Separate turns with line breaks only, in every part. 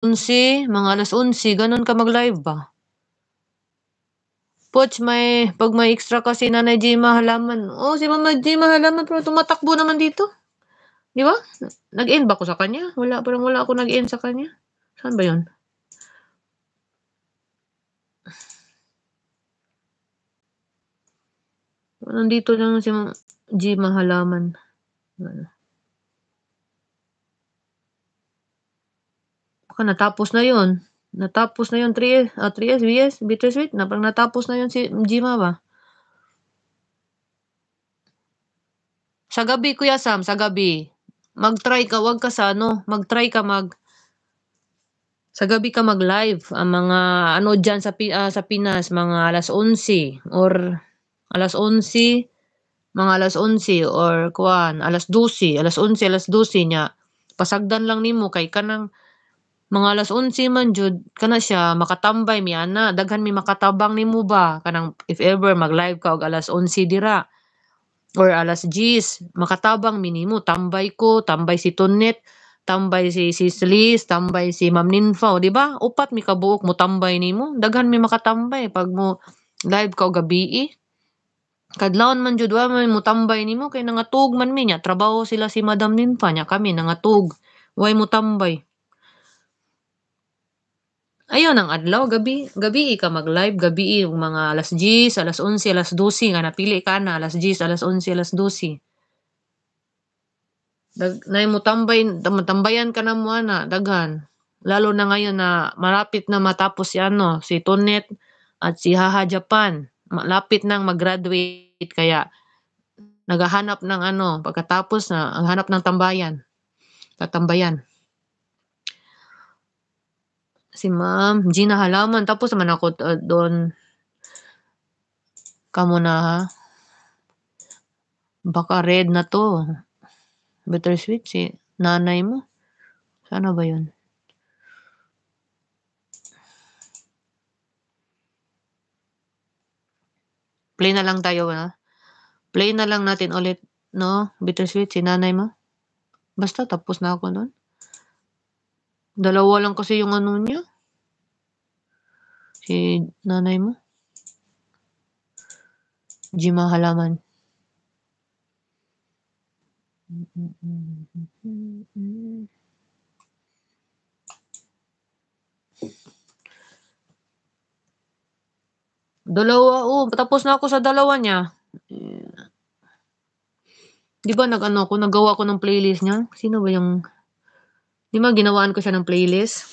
11, mga alas 11, ganun ka mag-live ba? Poch, pag may extra kasi Nanay Gemma halaman. Oh, si Mama Gemma halaman, pero tumatakbo naman dito. Di ba? Nag-end ba ko sa kanya? Parang wala ako nag-end sa kanya. Saan ba yun? Nandito lang si Gemma halaman. Baka natapos na yun. Natapos na yun 3S, BS, Bittersweet. Parang natapos na yun si Gemma ba? Sa gabi, Kuya Sam, sa gabi. Mag-try ka, wag ka sa mag-try ka sa gabi ka mag-live. Ang mga ano dyan sa Pinas, mga alas 11 or alas 11, mga alas 11 or alas 12, alas 11, alas 12 niya. Pasagdan lang nimo kay kanang mga alas 11 man jud kana siya makatambay mi ana daghan mi makatabang nimo ba kanang if ever mag-live ka og alas 11 dira or alas 10 makatabang mi nimo tambay ko, tambay si Tonet, tambay si Liz, tambay si Ma'am Ninfa, di ba? Upat mi kabuok mo tambay nimo, daghan mi makatambay pag mo live ka og gabi. Kadlawon man jud wa man mo tambay nimo kay nangatug man mi nya trabaho sila si Madam Ninfa nya kami nangatug. Way mo tambay. Ayun ang adlaw, gabi ka mag-live, gabi yung mga alas 10, alas 11, alas 12 nga napili ka na, alas 10, alas 11, alas 12. Nay mo tambayan ka na mo ana, daghan. Lalo na ngayon na malapit na matapos si Tonet at si Haha Japan. Malapit nang mag-graduate kaya naghahanap ng pagkatapos na ang hanap ng tatambayan. Si Ma'am Gina halaman tapos naman ako doon. Kamo na ha. Baka red na to. Bittersweet si nanay mo. Sana ba yun? Play na lang tayo na. Play na lang natin ulit, no? Bittersweet si nanay mo. Basta tapos na ako nun. Dalawa lang kasi yung ano niya. Si nanay mo. Gima halaman. Dalawa, tapos na ako sa dalawa niya. Di ba nagawa ko ng playlist niya? Sino ba yung... Di ba ginawaan ko siya ng playlist?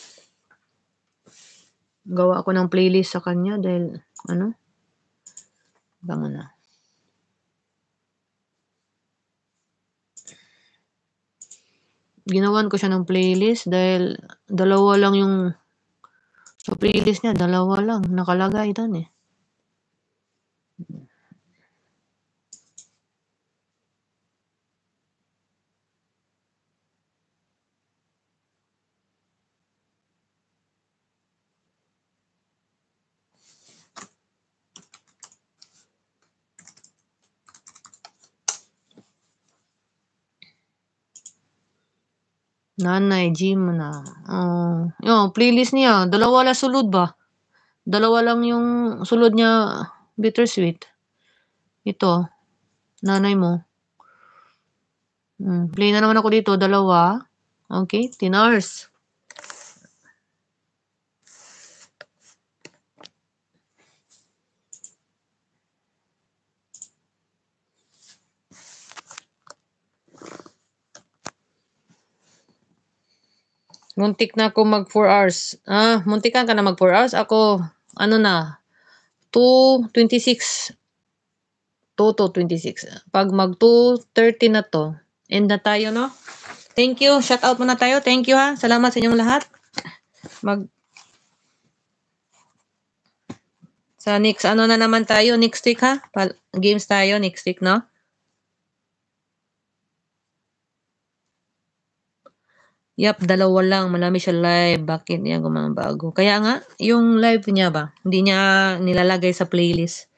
Gawa ko ng playlist sa kanya dahil, Tama na. Ginawan ko siya ng playlist dahil dalawa lang yung sa playlist niya, dalawa lang nakalagay doon eh. Nanay, Jim na. Yung playlist niya, dalawa lang sulod ba? Dalawa lang yung sulod niya, Bittersweet. Ito, nanay mo. Play na naman ako dito, dalawa. Okay, 10 hours. Muntik na ako mag 4 hours. Muntikan ka na mag 4 hours. Ako, 2:26. 2:26. Pag mag 2:30 na to, end na tayo, no? Thank you. Shout out muna tayo. Thank you ha. Salamat sa inyong lahat. Sa next, na naman tayo? Next week ha? Games tayo next week, no? Yap, dalawa lang. Malami siya live. Bakit niya gumamang bago? Kaya nga, yung live niya ba, hindi niya nilalagay sa playlist.